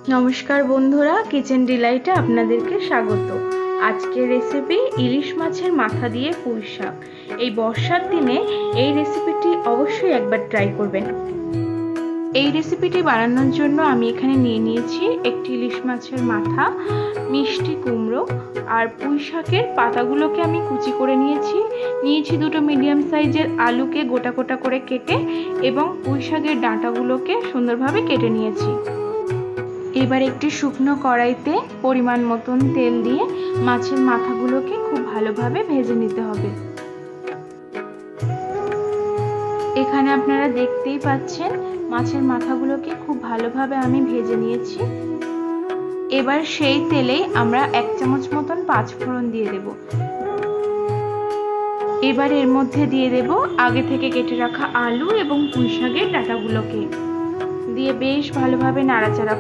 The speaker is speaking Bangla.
নমস্কার বন্ধুরা, কিচেন ডিলাইটে আপনাদেরকে স্বাগত। আজকের রেসিপি ইলিশ মাছের মাথা দিয়ে পুঁই শাক। এই বর্ষার দিনে এই রেসিপিটি অবশ্যই একবার ট্রাই করবেন। এই রেসিপিটি বানানোর জন্য আমি এখানে নিয়ে নিয়েছি একটি ইলিশ মাছের মাথা, মিষ্টি কুমড়ো আর পুঁই শাকের পাতাগুলোকে আমি কুচি করে নিয়েছি দুটো মিডিয়াম সাইজের আলুকে গোটা গোটা করে কেটে, এবং পুঁই শাকের ডাঁটাগুলোকে সুন্দরভাবে কেটে নিয়েছি। এবার একটি শুকনো কড়াইতে পরিমাণ মতন তেল দিয়ে মাছের মাথাগুলোকে খুব ভালোভাবে ভেজে নিতে হবে। এখানে আপনারা দেখতেই পাচ্ছেন মাছের মাথাগুলোকে খুব ভালোভাবে আমি ভেজে নিয়েছি। এবার সেই তেলেই আমরা 1 চামচ মতন পাঁচফোড়ন দিয়ে দেব। এবার এর মধ্যে দিয়ে দেব আগে থেকে কেটে রাখা আলু এবং পুঁই শাকের ডাঁটাগুলোকে দিয়ে বেশ ভালোভাবে নাড়াচাড়া